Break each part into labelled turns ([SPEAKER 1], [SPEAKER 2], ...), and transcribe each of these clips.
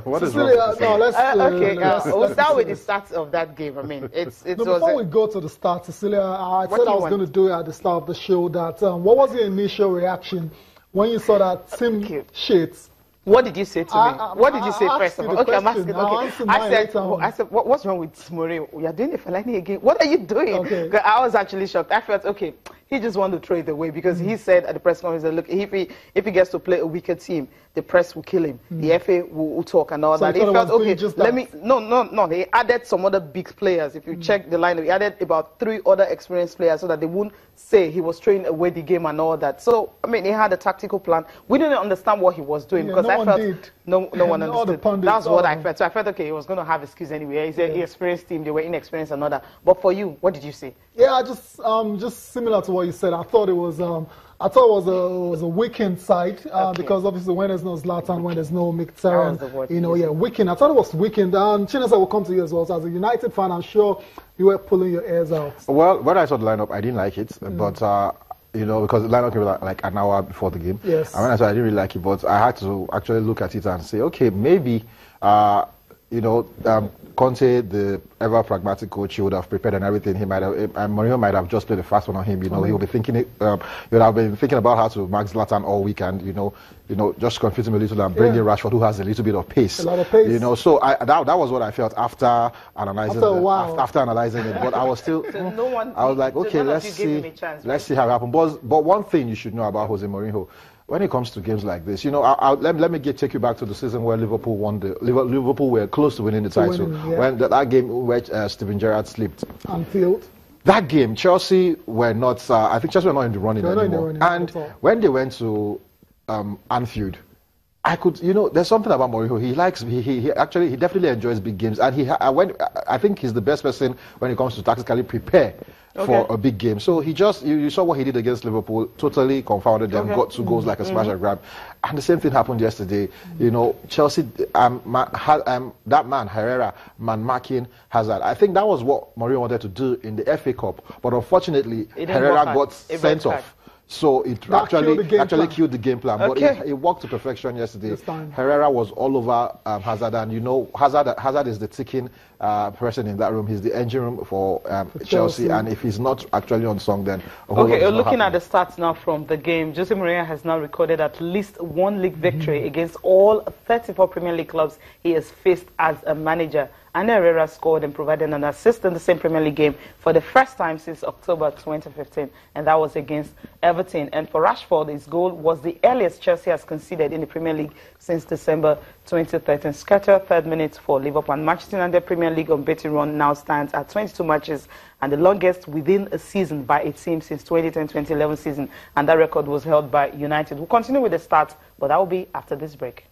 [SPEAKER 1] What is
[SPEAKER 2] Cecilia,
[SPEAKER 1] wrong with
[SPEAKER 2] no,
[SPEAKER 3] We'll start with the start of that game. I mean,
[SPEAKER 2] before we go to the start, Cecilia, I said I was going to do it at the start of the show. That what was your initial reaction when you saw that Tim Sheets?
[SPEAKER 3] What did you say to me? What did you say first of all? Okay, I'm asking.
[SPEAKER 2] Okay,
[SPEAKER 3] I said, what's wrong with Mourinho? We are doing it for Fellaini again. What are you doing?
[SPEAKER 2] Okay.
[SPEAKER 3] I was actually shocked. I felt, okay, he just wanted to throw it away because he said at the press conference, look, if he gets to play a weaker team, the press will kill him. The FA will talk and all that. He felt, okay, No. He added some other big players. If you check the lineup, he added about 3 other experienced players so that they wouldn't say he was throwing away the game and all that. So, I mean, he had a tactical plan. We didn't understand what he was doing because I felt no one understood. That's what I felt. So I felt, okay, he was going to have excuse anyway. He's an experienced team. They were inexperienced and all that. But for you, what did you say?
[SPEAKER 2] Yeah, just similar to what you said. I thought it was a weekend side because obviously when there's no Zlatan, when there's no Mkhitaryan, weekend. I thought it was weekend. Chinesa will come to you as well. So as a United fan, I'm sure you were pulling your ears out.
[SPEAKER 1] Well, when I saw the lineup, I didn't like it, but because the lineup came like an hour before the game.
[SPEAKER 2] Yes.
[SPEAKER 1] And when I saw it, I didn't really like it, but I had to actually look at it and say, okay, maybe Conte, the ever pragmatic coach, he would have prepared and everything. He might have, and Mourinho might have just played the fast one on him. He'll be thinking, he would have been thinking about how to mark Zlatan all weekend. Just confuse him a little and bring in Rashford, who has a little bit of pace.
[SPEAKER 2] A lot of pace.
[SPEAKER 1] So that was what I felt after analyzing
[SPEAKER 2] after
[SPEAKER 1] analyzing it. But I was still, I was like, okay, let's see how it happens. But one thing you should know about Jose Mourinho, when it comes to games like this, let me take you back to the season where Liverpool won. Liverpool were close to winning the title when that game where Steven Gerrard slipped.
[SPEAKER 2] Anfield.
[SPEAKER 1] That game, Chelsea were not. I think Chelsea were not in the running anymore. And when they went to Anfield, I could, there's something about Mourinho. He definitely enjoys big games, and I think he's the best person when it comes to tactically prepare for a big game. So you saw what he did against Liverpool, totally confounded them, got 2 goals like a smash and grab. And the same thing happened yesterday. Chelsea, that man, Herrera, marking Hazard. I think that was what Mourinho wanted to do in the FA Cup, but unfortunately, Herrera got sent off. So it actually killed the game plan. But it worked to perfection yesterday. Herrera was all over Hazard, and Hazard is the ticking person in that room. He's the engine room for Chelsea, and if he's not actually on song, then
[SPEAKER 3] looking at the stats now from the game, Jose Mourinho has now recorded at least 1 league victory against all 34 Premier League clubs he has faced as a manager. And Herrera scored and provided an assist in the same Premier League game for the first time since October 2015, and that was against Everton. And for Rashford, his goal was the earliest Chelsea has conceded in the Premier League since December 2013. Scatter 3rd minute for Liverpool. And Manchester United Premier League unbeaten run now stands at 22 matches, and the longest within a season by a team since 2010-2011 season. And that record was held by United. We'll continue with the stats, but that will be after this break.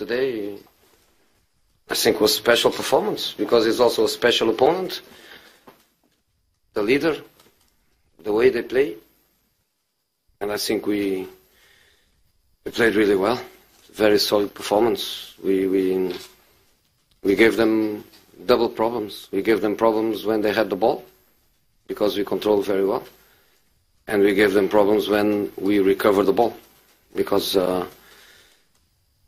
[SPEAKER 4] today, I think was a special performance because it's also a special opponent. The leader, the way they play, and I think we played really well. Very solid performance. We gave them double problems. We gave them problems when they had the ball because we controlled very well, and we gave them problems when we recovered the ball because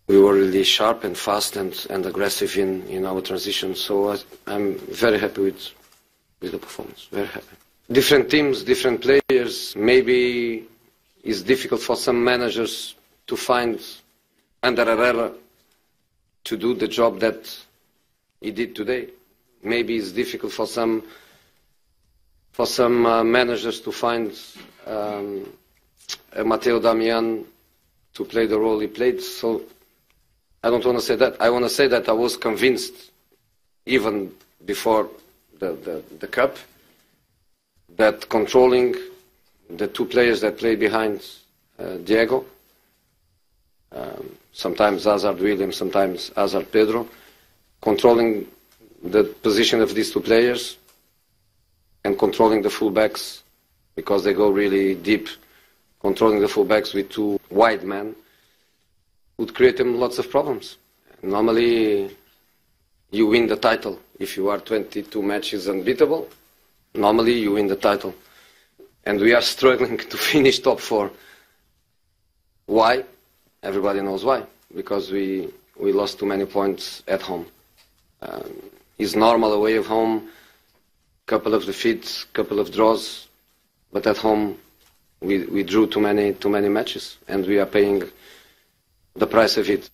[SPEAKER 4] we were really sharp and fast and aggressive in our transition. So I'm very happy with the performance. Very happy. Different teams, different players. Maybe it's difficult for some managers to find Ander Herrera to do the job that he did today. Maybe it's difficult for some managers to find Matteo Damian to play the role he played. So I don't want to say that. I want to say that I was convinced, even before the cup, that controlling the two players that play behind Diego, sometimes Hazard Williams, sometimes Hazard Pedro, controlling the position of these two players and controlling the fullbacks because they go really deep, controlling the fullbacks with two wide men would create them lots of problems. Normally, you win the title. If you are 22 matches unbeatable, normally you win the title. And we are struggling to finish top 4. Why? Everybody knows why. Because we lost too many points at home. It's normal away of home, couple of defeats, couple of draws, but at home we drew too many matches, and we are paying the price of it.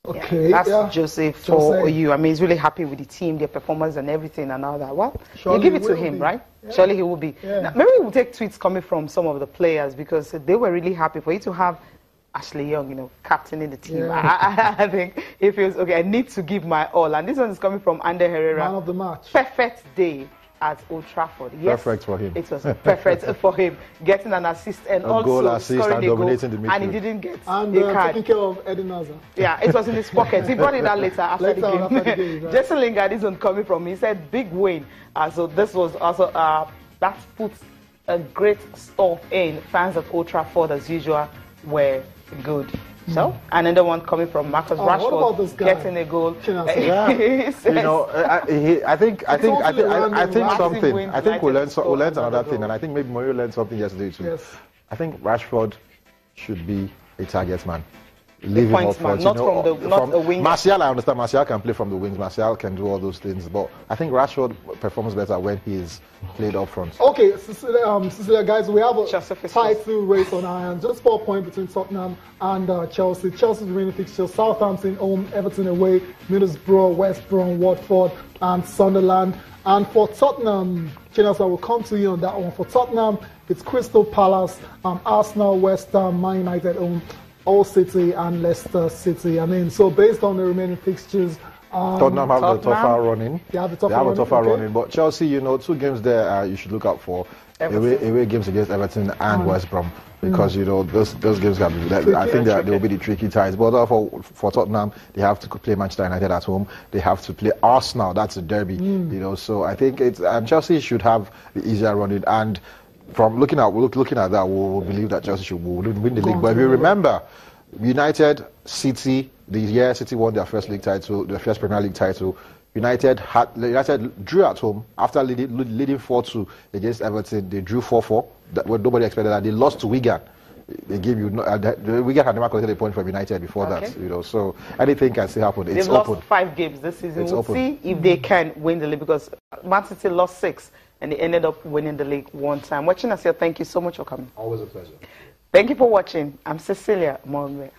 [SPEAKER 2] Okay,
[SPEAKER 3] that's Jose for you. I mean, he's really happy with the team, their performance and everything and all that. Well, you give it to him, right? Yeah. Surely he will be. Yeah. Now, maybe we'll take tweets coming from some of the players because they were really happy for you to have Ashley Young, captaining the team. Yeah. I think he feels, okay, I need to give my all. And this one is coming from Ander Herrera.
[SPEAKER 2] Man of the match.
[SPEAKER 3] Perfect day at Old Trafford. Yes,
[SPEAKER 1] perfect for him.
[SPEAKER 3] It was perfect for him. Getting an assist and also
[SPEAKER 1] goal, assist,
[SPEAKER 3] scoring
[SPEAKER 1] and
[SPEAKER 3] a goal.
[SPEAKER 1] dominating the midfield.
[SPEAKER 3] And he didn't get
[SPEAKER 2] and
[SPEAKER 3] a card.
[SPEAKER 2] Taking care of Eden Hazard.
[SPEAKER 3] Yeah, it was in his pocket. He brought it out later after the game.
[SPEAKER 2] After the game, right.
[SPEAKER 3] Jason Lingard isn't coming from. He said, big win. So this was also, that puts a great store in. Fans at Old Trafford, as usual, were good. So, another one coming from Marcus Rashford,
[SPEAKER 2] what about this guy?
[SPEAKER 3] Getting a goal.
[SPEAKER 1] Yeah. I think something. I think we'll learn another thing, and I think maybe Mourinho learned something yesterday too.
[SPEAKER 2] Yes.
[SPEAKER 1] I think Rashford should be a target man. Leave him up front.
[SPEAKER 3] Not a wing.
[SPEAKER 1] Martial, I understand. Martial can play from the wings. Martial can do all those things, but I think Rashford performs better when he is played up front.
[SPEAKER 2] Okay, Cecilia, guys, we have a title race on our hands. Just 4 points between Tottenham and Chelsea. Chelsea's remaining fixtures: Southampton home, Everton away, Middlesbrough, West Brom, Watford, and Sunderland. And for Tottenham, Chinasa, will come to you on that one. For Tottenham, it's Crystal Palace, Arsenal, West Ham, Man United home, Hull City and Leicester City. I mean, so based on the remaining fixtures,
[SPEAKER 1] Tottenham have the tougher running.
[SPEAKER 2] They have a tougher
[SPEAKER 1] running. But Chelsea, 2 games there you should look out for. Away games against Everton and West Brom, because those games can be. I think they will be the tricky ties. But for Tottenham, they have to play Manchester United at home. They have to play Arsenal. That's a derby. So I think and Chelsea should have the easier running. And from looking at that, we'll believe that Chelsea should win the league. But if you remember, United, City, the year City won their first league title, their first Premier League title, United drew at home after leading 4-2 against Everton. They drew 4-4. Nobody expected that. They lost to Wigan. They gave you Wigan had never collected a point from United before that. So anything can still happen.
[SPEAKER 3] They've lost 5 games this season. We'll see if they can win the league, because Man City lost 6 and they ended up winning the league 1 time. Watching us here, thank you so much for coming.
[SPEAKER 1] Always a pleasure.
[SPEAKER 3] Thank you for watching. I'm Cecilia Mombe.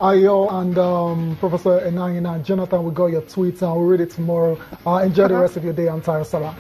[SPEAKER 2] Ayo and Professor Enayina, Jonathan, we got your tweets and we'll read it tomorrow. Enjoy the rest of your day. I'm Tara Salah.